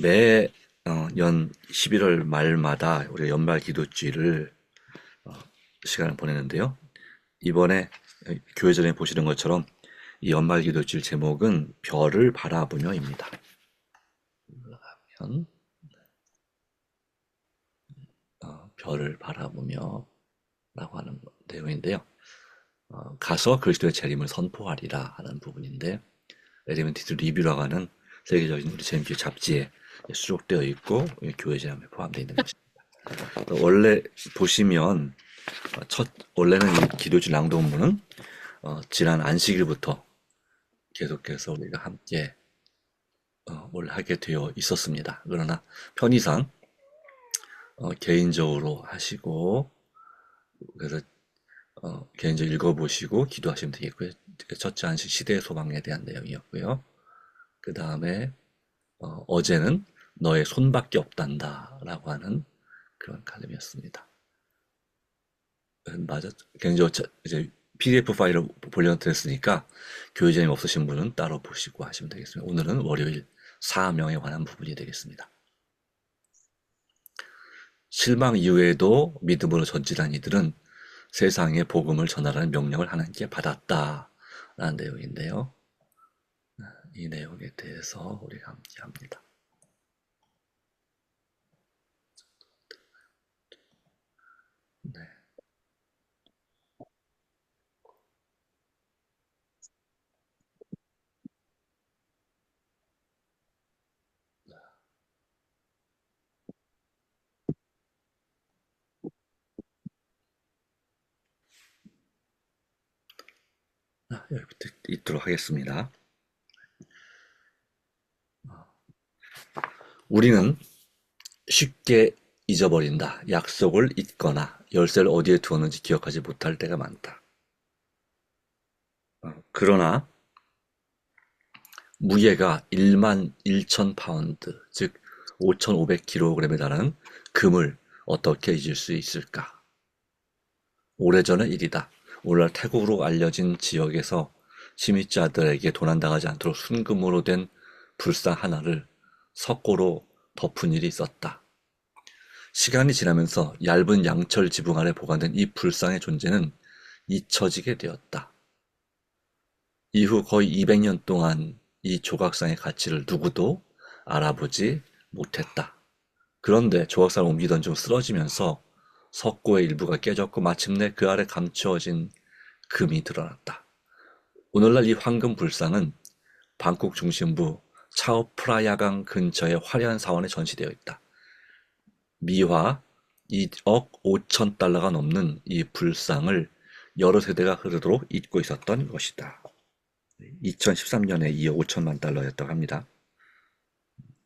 매 연 11월 말마다 우리가 연말 기도주일을 어, 시간을 보내는데요. 이번에 교회 전에 보시는 것처럼 이 연말 기도주일 제목은 별을 바라보며입니다. 올라가면 별을 바라보며 라고 하는 내용인데요. 가서 그리스도의 재림을 선포하리라 하는 부분인데, 에드먼티스 리뷰라고 하는 세계적인 우리 재림교 잡지에 수록되어 있고 교회제함에 포함되어 있는 것입니다. 원래 보시면 원래는 이 기도주 낭독문은 지난 안식일부터 계속해서 우리가 함께 뭘 하게 되어 있었습니다. 그러나 편의상 개인적으로 하시고, 그래서 개인적으로 읽어보시고 기도하시면 되겠고요. 첫째 안식 시대의 소망에 대한 내용이었고요. 그 다음에 어제는 너의 손밖에 없단다 라고 하는 그런 칼럼이었습니다. 맞아. 개인적으로 이제 PDF 파일을 올려드렸으니까 교회자님 없으신 분은 따로 보시고 하시면 되겠습니다. 오늘은 월요일 사명에 관한 부분이 되겠습니다. 실망 이후에도 믿음으로 전진한 이들은 세상에 복음을 전하라는 명령을 하나님께 받았다라는 내용인데요. 이 내용에 대해서 우리가 함께 합니다. 네. 여기부터 읽도록 하겠습니다. 우리는 쉽게 잊어버린다. 약속을 잊거나 열쇠를 어디에 두었는지 기억하지 못할 때가 많다. 그러나 무게가 1만 1천 파운드, 즉 5,500kg에 달하는 금을 어떻게 잊을 수 있을까? 오래전의 일이다. 오늘날 태국으로 알려진 지역에서 침입자들에게 도난당하지 않도록 순금으로 된 불상 하나를 석고로 덮은 일이 있었다. 시간이 지나면서 얇은 양철 지붕 아래 보관된 이 불상의 존재는 잊혀지게 되었다. 이후 거의 200년 동안 이 조각상의 가치를 누구도 알아보지 못했다. 그런데 조각상을 옮기던 중 쓰러지면서 석고의 일부가 깨졌고 마침내 그 아래 감추어진 금이 드러났다. 오늘날 이 황금 불상은 방콕 중심부 차오프라야강 근처의 화려한 사원에 전시되어 있다. 미화 2억 5천 달러가 넘는 이 불상을 여러 세대가 흐르도록 잊고 있었던 것이다. 2013년에 2억 5천만 달러였다고 합니다.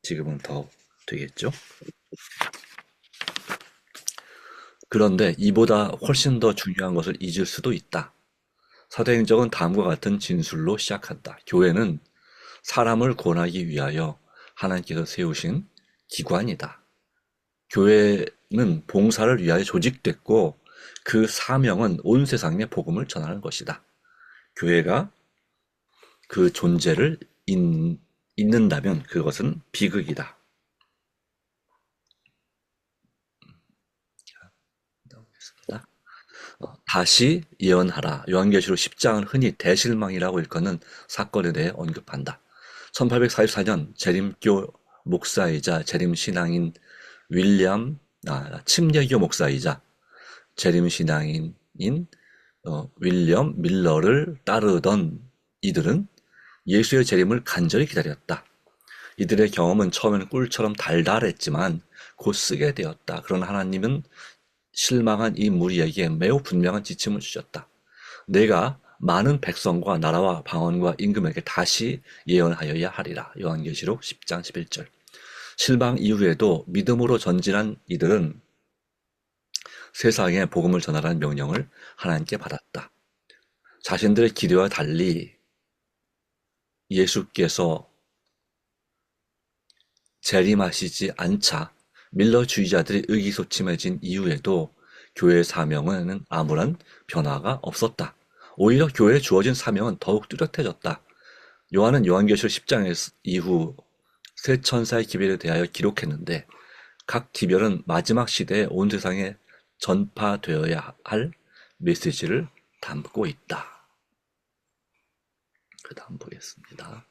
지금은 더 되겠죠? 그런데 이보다 훨씬 더 중요한 것을 잊을 수도 있다. 사도행전은 다음과 같은 진술로 시작한다. 교회는 사람을 구원하기 위하여 하나님께서 세우신 기관이다. 교회는 봉사를 위하여 조직됐고 그 사명은 온 세상에 복음을 전하는 것이다. 교회가 그 존재를 잊는다면 그것은 비극이다. 다시 예언하라. 요한계시록 10장은 흔히 대실망이라고 일컫는 사건에 대해 언급한다. 1844년 재림교 목사이자 재림신앙인 침례교 목사이자 재림신앙인 윌리엄 밀러를 따르던 이들은 예수의 재림을 간절히 기다렸다. 이들의 경험은 처음에는 꿀처럼 달달했지만 곧 쓰게 되었다. 그러나 하나님은 실망한 이 무리에게 매우 분명한 지침을 주셨다. 내가 많은 백성과 나라와 방언과 임금에게 다시 예언하여야 하리라. 요한계시록 10장 11절. 실망 이후에도 믿음으로 전진한 이들은 세상에 복음을 전하라는 명령을 하나님께 받았다. 자신들의 기대와 달리 예수께서 재림하시지 않자 밀러주의자들이 의기소침해진 이후에도 교회의 사명에는 아무런 변화가 없었다. 오히려 교회에 주어진 사명은 더욱 뚜렷해졌다. 요한은 요한계시록 10장 이후 세 천사의 기별에 대하여 기록했는데 각 기별은 마지막 시대에 온 세상에 전파되어야 할 메시지를 담고 있다. 그 다음 보겠습니다.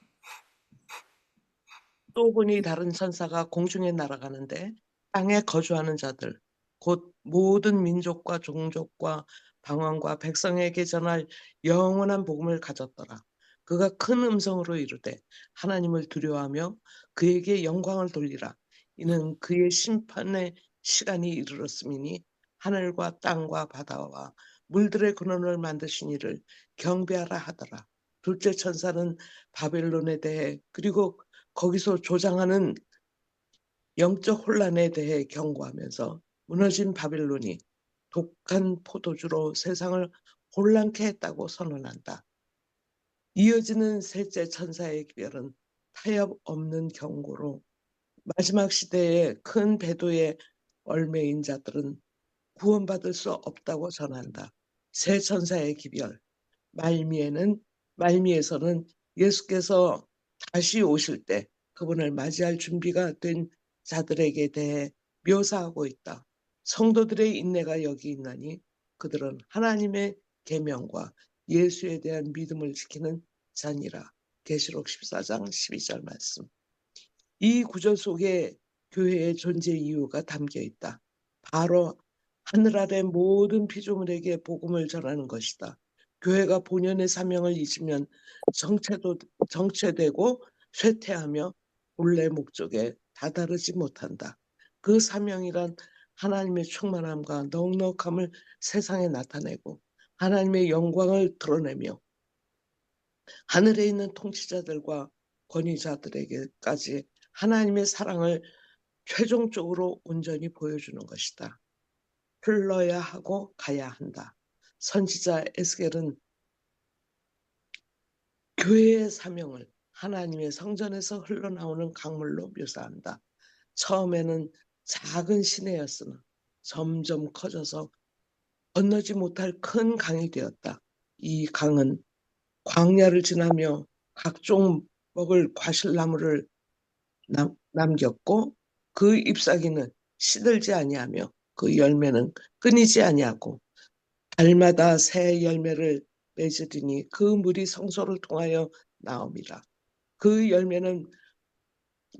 또 보니 다른 천사가 공중에 날아가는데 땅에 거주하는 자들 곧 모든 민족과 종족과 방언과 백성에게 전할 영원한 복음을 가졌더라. 그가 큰 음성으로 이르되 하나님을 두려워하며 그에게 영광을 돌리라. 이는 그의 심판의 시간이 이르렀음이니 하늘과 땅과 바다와 물들의 근원을 만드신 이를 경배하라 하더라. 둘째 천사는 바벨론에 대해 그리고 거기서 조장하는 영적 혼란에 대해 경고하면서 무너진 바빌론이 독한 포도주로 세상을 혼란케 했다고 선언한다. 이어지는 셋째 천사의 기별은 타협 없는 경고로 마지막 시대의 큰 배도의 얼매인 자들은 구원받을 수 없다고 전한다. 세 천사의 기별 말미에서는 예수께서 다시 오실 때 그분을 맞이할 준비가 된 자들에게 대해 묘사하고 있다. 성도들의 인내가 여기 있나니 그들은 하나님의 계명과 예수에 대한 믿음을 지키는 자니라. 계시록 14장 12절 말씀. 이 구절 속에 교회의 존재 이유가 담겨 있다. 바로 하늘 아래 모든 피조물에게 복음을 전하는 것이다. 교회가 본연의 사명을 잊으면 정체되고 쇠퇴하며 본래 목적에 다다르지 못한다. 그 사명이란 하나님의 충만함과 넉넉함을 세상에 나타내고 하나님의 영광을 드러내며 하늘에 있는 통치자들과 권위자들에게까지 하나님의 사랑을 최종적으로 온전히 보여주는 것이다. 흘러야 하고 가야 한다. 선지자 에스겔은 교회의 사명을 하나님의 성전에서 흘러나오는 강물로 묘사한다. 처음에는 작은 시내였으나 점점 커져서 건너지 못할 큰 강이 되었다. 이 강은 광야를 지나며 각종 먹을 과실나무를 남겼고 그 잎사귀는 시들지 아니하며 그 열매는 끊이지 아니하고 달마다 새 열매를 맺으리니 그 물이 성소를 통하여 나옴이라. 그 열매는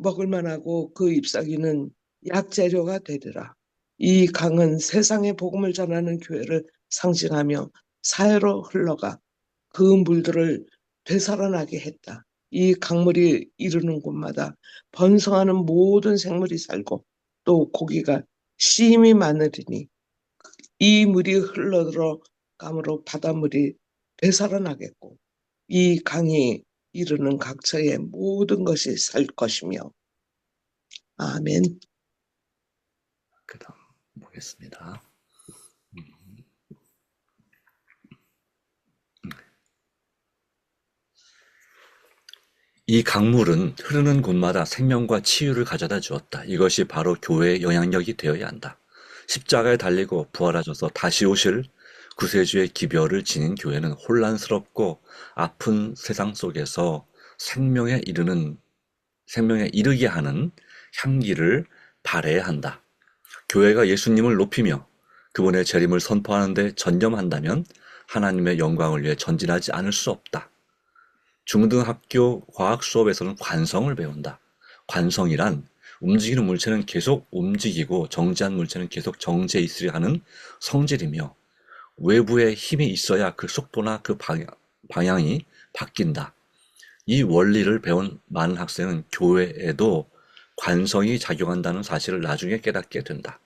먹을 만하고 그 잎사귀는 약재료가 되리라. 이 강은 세상의 복음을 전하는 교회를 상징하며 사해로 흘러가 그 물들을 되살아나게 했다. 이 강물이 이르는 곳마다 번성하는 모든 생물이 살고 또 고기가 심히 많으리니 이 물이 흘러들어감으로 바닷물이 되살아나겠고 이 강이 이르는 각처의 모든 것이 살 것이며. 아멘. 그 다음 보겠습니다. 이 강물은 흐르는 곳마다 생명과 치유를 가져다 주었다. 이것이 바로 교회의 영향력이 되어야 한다. 십자가에 달리고 부활하셔서 다시 오실 구세주의 기별을 지닌 교회는 혼란스럽고 아픈 세상 속에서 생명에 이르게 하는 향기를 발해야 한다. 교회가 예수님을 높이며 그분의 재림을 선포하는 데 전념한다면 하나님의 영광을 위해 전진하지 않을 수 없다. 중등학교 과학 수업에서는 관성을 배운다. 관성이란 움직이는 물체는 계속 움직이고 정지한 물체는 계속 정지해 있으려 하는 성질이며 외부에 힘이 있어야 그 속도나 그 방향이 바뀐다. 이 원리를 배운 많은 학생은 교회에도 관성이 작용한다는 사실을 나중에 깨닫게 된다.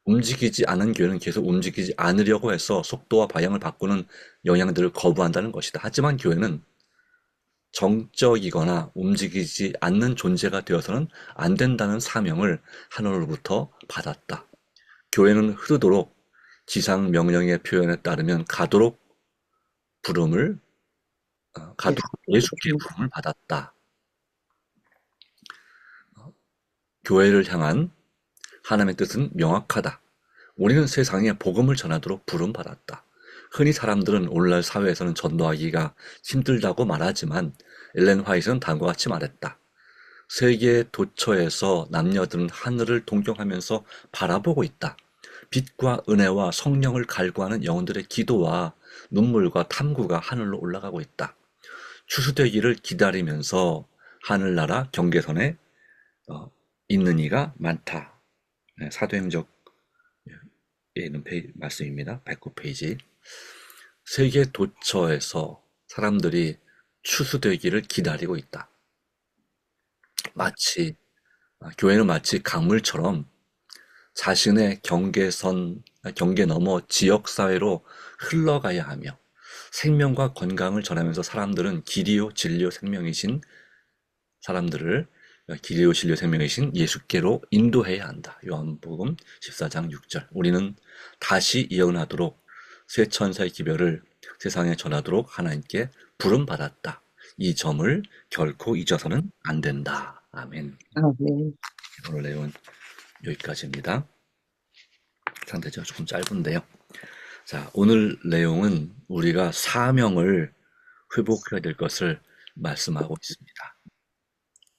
움직이지 않은 교회는 계속 움직이지 않으려고 해서 속도와 방향을 바꾸는 영향들을 거부한다는 것이다. 하지만 교회는 정적이거나 움직이지 않는 존재가 되어서는 안 된다는 사명을 하늘로부터 받았다. 교회는 흐르도록 지상 명령의 표현에 따르면 가도록 예수께 부름을 받았다. 교회를 향한 하나님의 뜻은 명확하다. 우리는 세상에 복음을 전하도록 부름받았다. 흔히 사람들은 오늘날 사회에서는 전도하기가 힘들다고 말하지만 엘렌 화이트는 다음과 같이 말했다. 세계 도처에서 남녀들은 하늘을 동경하면서 바라보고 있다. 빛과 은혜와 성령을 갈구하는 영혼들의 기도와 눈물과 탐구가 하늘로 올라가고 있다. 추수되기를 기다리면서 하늘나라 경계선에 있는 이가 많다. 네, 사도행적에 있는 말씀입니다. 109페이지. 세계 도처에서 사람들이 추수되기를 기다리고 있다. 마치 교회는 마치 강물처럼 자신의 경계 넘어 지역사회로 흘러가야 하며 생명과 건강을 전하면서 길이요, 진리요, 생명이신 예수께로 인도해야 한다. 요한복음 14장 6절. 우리는 다시 예언하도록 새 천사의 기별을 세상에 전하도록 하나님께 부름받았다. 이 점을 결코 잊어서는 안 된다. 아멘. 아멘. 오늘 내용은 여기까지입니다. 상대적으로 조금 짧은데요. 자, 오늘 내용은 우리가 사명을 회복해야 될 것을 말씀하고 있습니다.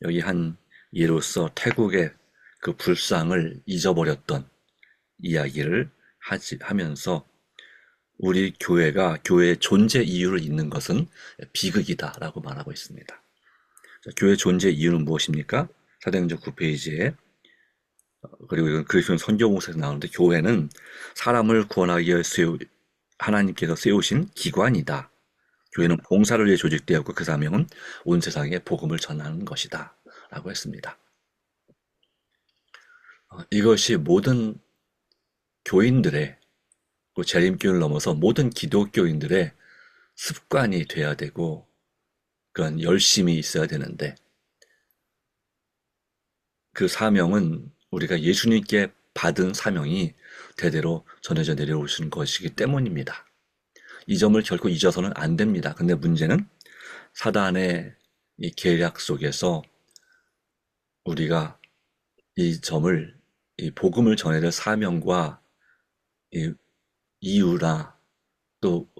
여기 한 예로서 태국의 그 불상을 잊어버렸던 이야기를 하면서 우리 교회의 존재 이유를 잊는 것은 비극이다라고 말하고 있습니다. 자, 교회 존재 이유는 무엇입니까? 사도행전 9페이지에 그리고 이건 그리스도인 선교봉사에서 나오는데 교회는 사람을 구원하기 위해 하나님께서 세우신 기관이다. 교회는 봉사를 위해 조직되었고 그 사명은 온 세상에 복음을 전하는 것이다. 라고 했습니다. 이것이 모든 교인들의 재림교를 넘어서 모든 기독교인들의 습관이 돼야 되고 그런 열심이 있어야 되는데 그 사명은 우리가 예수님께 받은 사명이 대대로 전해져 내려오신 것이기 때문입니다. 이 점을 결코 잊어서는 안 됩니다. 근데 문제는 사단의 이 계략 속에서 우리가 이 점을, 이 복음을 전해야 될 사명과 이 이유나 또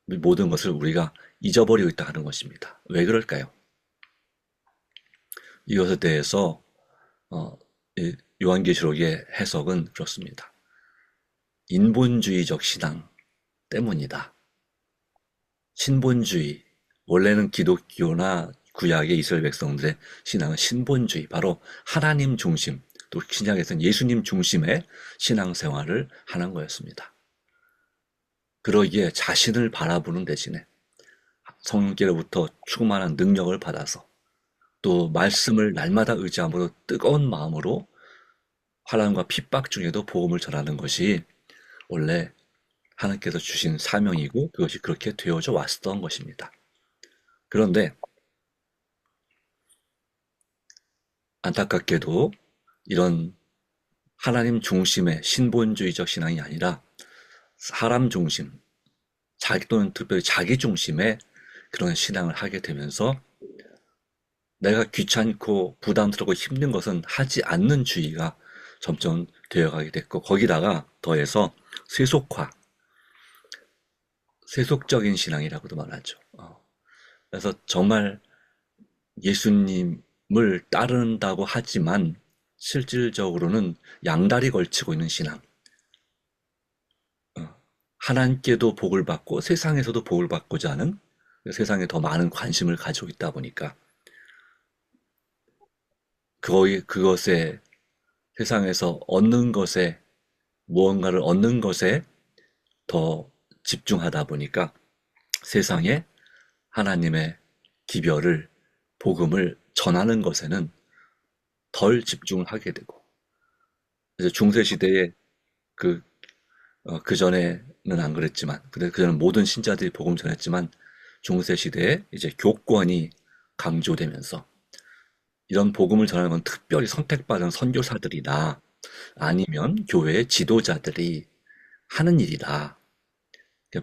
모든 것을 우리가 잊어버리고 있다 하는 것입니다. 왜 그럴까요? 이것에 대해서 요한계시록의 해석은 그렇습니다. 인본주의적 신앙 때문이다. 신본주의, 원래는 기독교나 구약의 이스라엘 백성들의 신앙은 신본주의, 바로 하나님 중심, 또 신약에서는 예수님 중심의 신앙생활을 하는 거였습니다. 그러기에 자신을 바라보는 대신에 성령께로부터 충만한 능력을 받아서 또 말씀을 날마다 의지함으로 뜨거운 마음으로 환난과 핍박 중에도 복음을 전하는 것이 원래 하나님께서 주신 사명이고 그것이 그렇게 되어져 왔던 것입니다. 그런데 안타깝게도 이런 하나님 중심의 신본주의적 신앙이 아니라 사람 중심, 또는 특별히 자기 중심의 그런 신앙을 하게 되면서 내가 귀찮고 부담스럽고 힘든 것은 하지 않는 주의가 점점 되어가게 됐고 거기다가 더해서 세속적인 신앙이라고도 말하죠. 그래서 정말 예수님을 따른다고 하지만 실질적으로는 양다리 걸치고 있는 신앙. 하나님께도 복을 받고 세상에서도 복을 받고자 하는 세상에 더 많은 관심을 가지고 있다 보니까 그것에 세상에서 무언가를 얻는 것에 더 집중하다 보니까 세상에 하나님의 복음을 전하는 것에는 덜 집중을 하게 되고, 그래서 중세시대에 그전에는 안 그랬지만, 그전에 모든 신자들이 복음 전했지만, 중세시대에 이제 교권이 강조되면서, 이런 복음을 전하는 건 특별히 선택받은 선교사들이나 아니면 교회의 지도자들이 하는 일이다.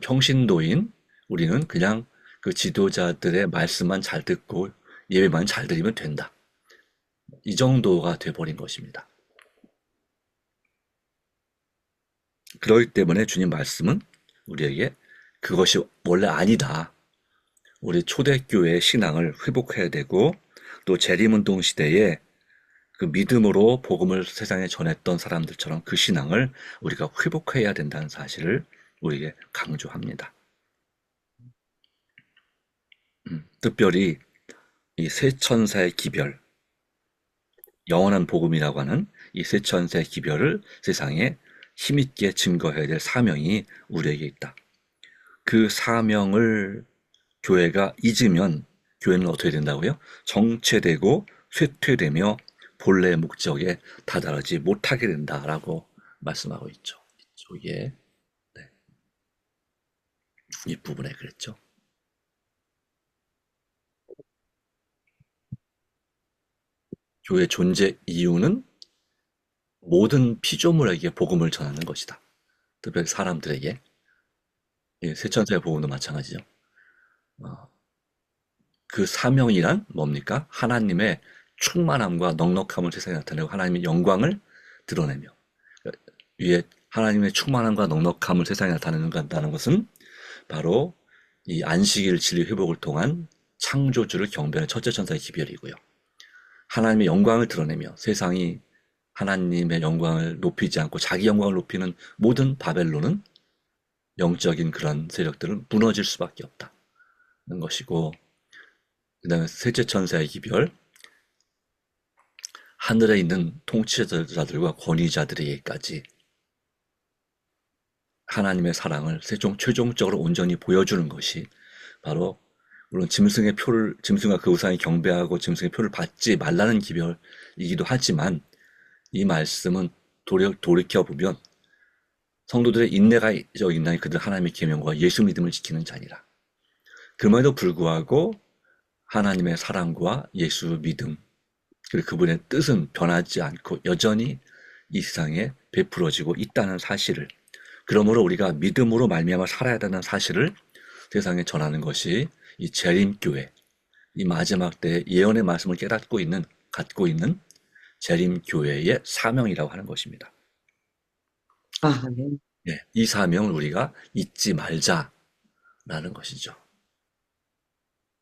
평신도인 우리는 그냥 그 지도자들의 말씀만 잘 듣고 예배만 잘 드리면 된다. 이 정도가 돼버린 것입니다. 그렇기 때문에 주님 말씀은 우리에게 그것이 원래 아니다. 우리 초대교회의 신앙을 회복해야 되고 또 재림운동 시대에 그 믿음으로 복음을 세상에 전했던 사람들처럼 그 신앙을 우리가 회복해야 된다는 사실을 우리에게 강조합니다. 특별히 이 세 천사의 기별, 영원한 복음이라고 하는 이 세 천사의 기별을 세상에 힘있게 증거해야 될 사명이 우리에게 있다. 그 사명을 교회가 잊으면 교회는 어떻게 된다고요? 정체되고 쇠퇴되며 본래의 목적에 다다르지 못하게 된다라고 말씀하고 있죠. 이쪽에 네. 이 부분에 그랬죠. 교회 존재 이유는 모든 피조물에게 복음을 전하는 것이다. 특별히 사람들에게. 세천사의 복음도 마찬가지죠. 그 사명이란 뭡니까? 하나님의 충만함과 넉넉함을 세상에 나타내고 하나님의 영광을 드러내며, 위에 하나님의 충만함과 넉넉함을 세상에 나타낸다는 것은 바로 이 안식일 진리 회복을 통한 창조주를 경배하는 첫째 천사의 기별이고요. 하나님의 영광을 드러내며 세상이 하나님의 영광을 높이지 않고 자기 영광을 높이는 모든 바벨론은 영적인 그런 세력들은 무너질 수밖에 없다는 것이고, 그 다음에 셋째 천사의 기별, 하늘에 있는 통치자들과 권위자들에게까지 하나님의 사랑을 최종적으로 온전히 보여주는 것이 바로, 물론 짐승과 그 우상에 경배하고 짐승의 표를 받지 말라는 기별이기도 하지만, 이 말씀은 돌이켜보면 성도들의 인내가 있나니 그들 하나님의 계명과 예수 믿음을 지키는 자니라. 그럼에도 불구하고 하나님의 사랑과 예수 믿음, 그리고 그분의 뜻은 변하지 않고 여전히 이 세상에 베풀어지고 있다는 사실을, 그러므로 우리가 믿음으로 말미암아 살아야 되는 사실을 세상에 전하는 것이 이 재림교회, 이 마지막 때의 예언의 말씀을 갖고 있는 재림교회의 사명이라고 하는 것입니다. 네. 네, 이 사명을 우리가 잊지 말자라는 것이죠.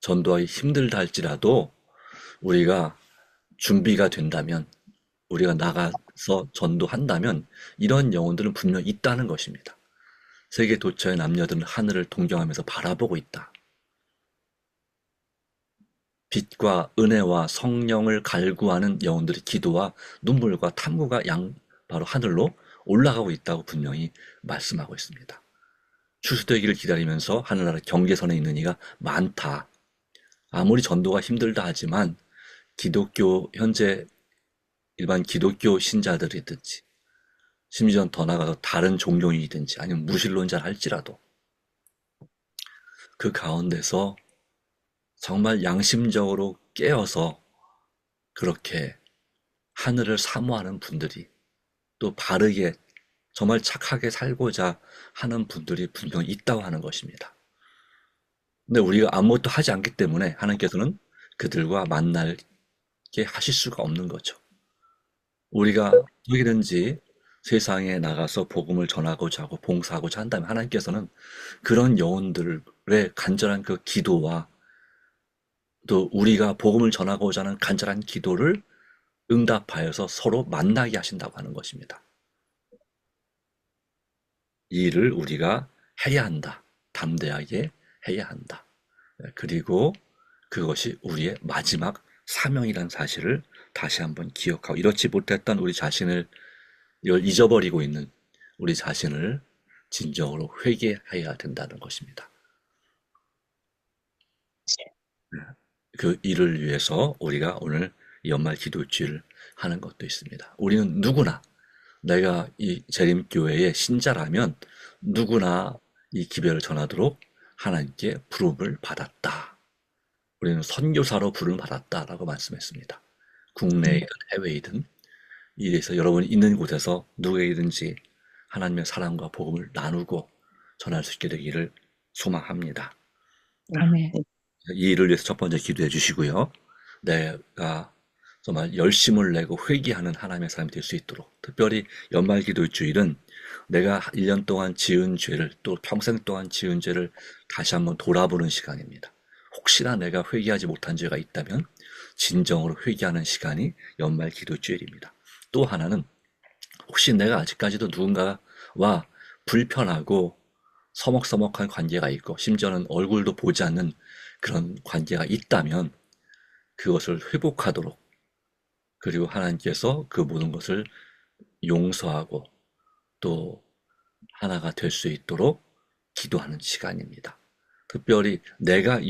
전도하기 힘들다 할지라도 우리가 준비가 된다면, 우리가 나가서 전도한다면 이런 영혼들은 분명 있다는 것입니다. 세계 도처의 남녀들은 하늘을 동경하면서 바라보고 있다. 빛과 은혜와 성령을 갈구하는 영혼들의 기도와 눈물과 탐구가 바로 하늘로 올라가고 있다고 분명히 말씀하고 있습니다. 추수되기를 기다리면서 하늘나라 경계선에 있는 이가 많다. 아무리 전도가 힘들다 하지만 현재 일반 기독교 신자들이든지, 심지어 더 나아가서 다른 종교이든지 아니면 무신론자 할지라도 그 가운데서 정말 양심적으로 깨어서 그렇게 하늘을 사모하는 분들이, 또 바르게 정말 착하게 살고자 하는 분들이 분명히 있다고 하는 것입니다. 근데 우리가 아무것도 하지 않기 때문에 하나님께서는 그들과 만나게 하실 수가 없는 거죠. 우리가 어떻게든지 세상에 나가서 복음을 전하고자 하고 봉사하고자 한다면 하나님께서는 그런 영혼들의 간절한 그 기도와 또 우리가 복음을 전하고자 하는 간절한 기도를 응답하여서 서로 만나게 하신다고 하는 것입니다. 이 일을 우리가 해야 한다. 담대하게 해야 한다. 그리고 그것이 우리의 마지막 사명이라는 사실을 다시 한번 기억하고, 이렇지 못했던 우리 자신을, 이걸 잊어버리고 있는 우리 자신을 진정으로 회개해야 된다는 것입니다. 그 일을 위해서 우리가 오늘 연말 기도주의를 하는 것도 있습니다. 우리는 누구나, 내가 이 재림교회의 신자라면 누구나 이 기별을 전하도록 하나님께 부름을 받았다. 우리는 선교사로 부름을 받았다라고 말씀했습니다. 국내이든 해외이든 이래서 여러분이 있는 곳에서 누구에게든지 하나님의 사랑과 복음을 나누고 전할 수 있게 되기를 소망합니다. 아멘. 이 일을 위해서 첫 번째 기도해 주시고요. 내가 정말 열심을 내고 회개하는 하나님의 사람이 될 수 있도록, 특별히 연말 기도 주일은 내가 1년 동안 지은 죄를, 또 평생 동안 지은 죄를 다시 한번 돌아보는 시간입니다. 혹시나 내가 회개하지 못한 죄가 있다면 진정으로 회개하는 시간이 연말 기도주일입니다. 또 하나는 혹시 내가 아직까지도 누군가와 불편하고 서먹서먹한 관계가 있고 심지어는 얼굴도 보지 않는 그런 관계가 있다면 그것을 회복하도록, 그리고 하나님께서 그 모든 것을 용서하고 또 하나가 될 수 있도록 기도하는 시간입니다. 특별히 내가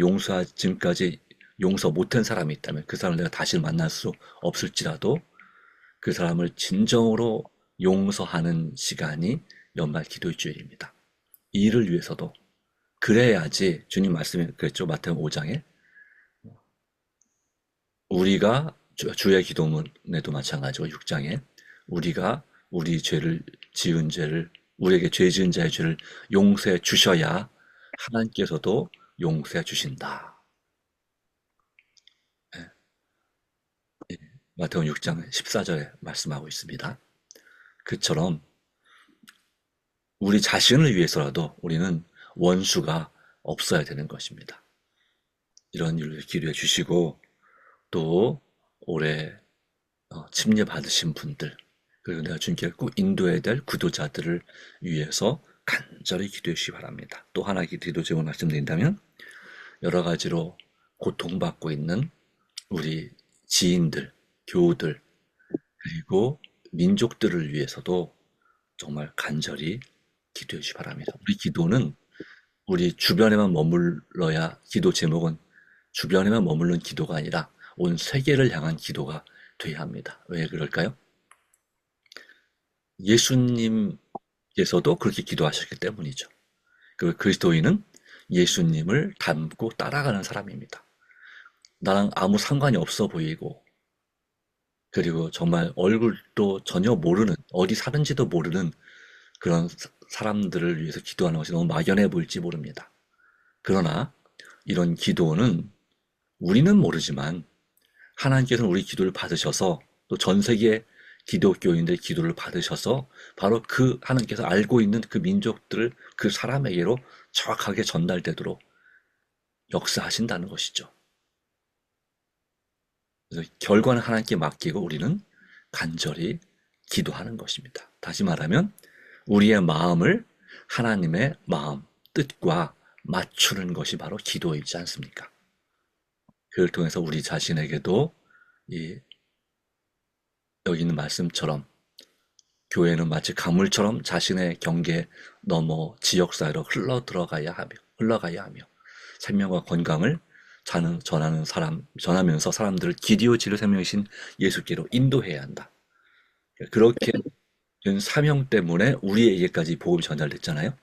지금까지 용서 못한 사람이 있다면 그 사람을 내가 다시 만날 수 없을지라도 그 사람을 진정으로 용서하는 시간이 연말 기도주일입니다. 이를 위해서도, 그래야지 주님 말씀이 그랬죠. 마태복음 5장에 우리가 주의 기도문에도 마찬가지고 6장에 우리가 우리 죄를 지은 죄를 우리에게 죄 지은 자의 죄를 용서해 주셔야 하나님께서도 용서해 주신다. 예, 마태복음 6장 14절에 말씀하고 있습니다. 그처럼 우리 자신을 위해서라도 우리는 원수가 없어야 되는 것입니다. 이런 일을 기도해 주시고 또 올해 침례 받으신 분들, 그리고 내가 주님께 꼭 인도해야 될 구도자들을 위해서 간절히 기도해 주시기 바랍니다. 또 하나 기도 제목 말씀드린다면 여러 가지로 고통받고 있는 우리 지인들, 교우들, 그리고 민족들을 위해서도 정말 간절히 기도해 주시기 바랍니다. 우리 기도는 우리 주변에만 머물러야, 기도 제목은 주변에만 머무른 기도가 아니라 온 세계를 향한 기도가 돼야 합니다. 왜 그럴까요? 예수님께서도 그렇게 기도하셨기 때문이죠. 그 그리스도인은 예수님을 닮고 따라가는 사람입니다. 나랑 아무 상관이 없어 보이고, 그리고 정말 얼굴도 전혀 모르는, 어디 사는지도 모르는 그런 사람들을 위해서 기도하는 것이 너무 막연해 보일지 모릅니다. 그러나 이런 기도는 우리는 모르지만 하나님께서는 우리 기도를 받으셔서, 또 전 세계 기독교인들의 기도를 받으셔서 바로 그 하나님께서 알고 있는 그 민족들을 그 사람에게로 정확하게 전달되도록 역사하신다는 것이죠. 그래서 결과는 하나님께 맡기고 우리는 간절히 기도하는 것입니다. 다시 말하면 우리의 마음을 하나님의 마음, 뜻과 맞추는 것이 바로 기도이지 않습니까? 그걸 통해서 우리 자신에게도 이 여기 있는 말씀처럼 교회는 마치 강물처럼 자신의 경계 넘어 지역 사회로 흘러가야 하며 생명과 건강을 전하면서 사람들을 기디오 진료 생명이신 예수께로 인도해야 한다. 그렇게 된 사명 때문에 우리에게까지 복음이 전달됐잖아요.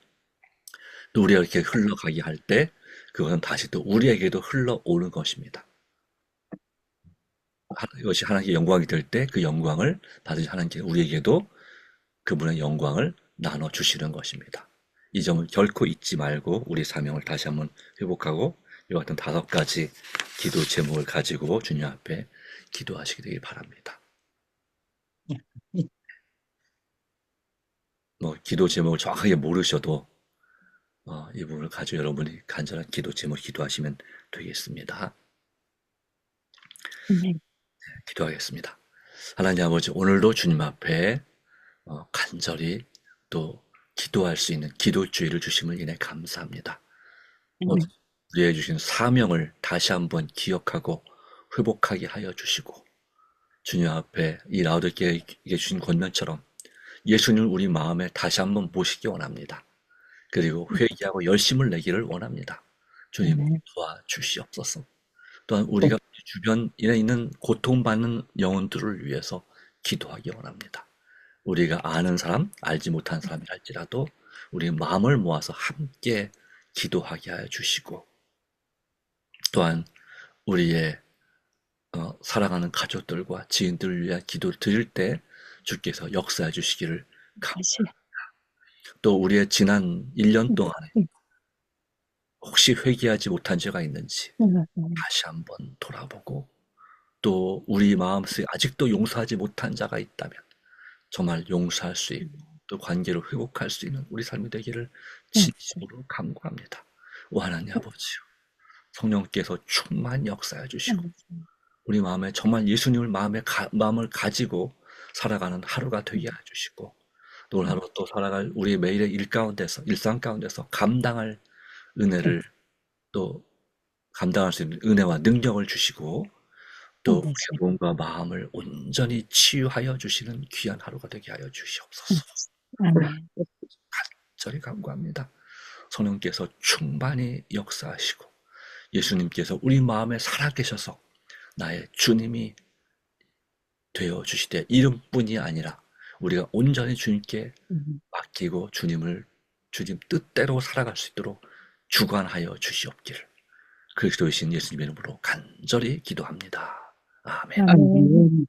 또 우리가 이렇게 흘러가게 할 때 그것은 다시 또 우리에게도 흘러오는 것입니다. 이것이 하나님께 영광이 될 때 그 영광을 받으신 하나님께 우리에게도 그분의 영광을 나눠주시는 것입니다. 이 점을 결코 잊지 말고 우리 사명을 다시 한번 회복하고 이와 같은 5가지 기도 제목을 가지고 주님 앞에 기도하시게 되길 바랍니다. 기도 제목을 정확하게 모르셔도 이 부분을 가지고 여러분이 간절한 기도 제목 기도하시면 되겠습니다. 네. 기도하겠습니다. 하나님 아버지, 오늘도 주님 앞에 간절히 또 기도할 수 있는 기도주의를 주심을 인해 감사합니다. 우리에게 주신 사명을 다시 한번 기억하고 회복하게 하여 주시고, 주님 앞에 이 라우디게에게 주신 권면처럼 예수님을 우리 마음에 다시 한번 모시기 원합니다. 그리고 회개하고 열심을 내기를 원합니다. 주님 도와주시옵소서. 또한 우리가 주변에 있는 고통받는 영혼들을 위해서 기도하기 원합니다. 우리가 아는 사람, 알지 못한 사람이랄지라도 우리 마음을 모아서 함께 기도하게 하여 주시고, 또한 우리의 사랑하는 가족들과 지인들을 위한 기도를 드릴 때 주께서 역사해 주시기를 감사합니다. 또 우리의 지난 1년 동안에 혹시 회개하지 못한 죄가 있는지 다시 한번 돌아보고, 또 우리 마음속에 아직도 용서하지 못한 자가 있다면 정말 용서할 수 있고 또 관계를 회복할 수 있는 우리 삶이 되기를 진심으로 간구합니다. 오 하나님 아버지요, 성령께서 충만 역사해 주시고 우리 마음에 정말 예수님을 마음을 가지고 살아가는 하루가 되게 해주시고, 또 오늘 하루 또 살아갈 우리 매일의 일상 가운데서 감당할 은혜를 또 감당할 수 있는 은혜와 능력을 주시고, 또 우리의 몸과 마음을 온전히 치유하여 주시는 귀한 하루가 되게 하여 주시옵소서. 아멘. 간절히 간구합니다. 성령께서 충만히 역사하시고 예수님께서 우리 마음에 살아계셔서 나의 주님이 되어 주시되, 이름뿐이 아니라 우리가 온전히 주님께 맡기고 주님 뜻대로 살아갈 수 있도록 주관하여 주시옵기를 그리스도이신 예수님의 이름으로 간절히 기도합니다. 아멘. 아멘.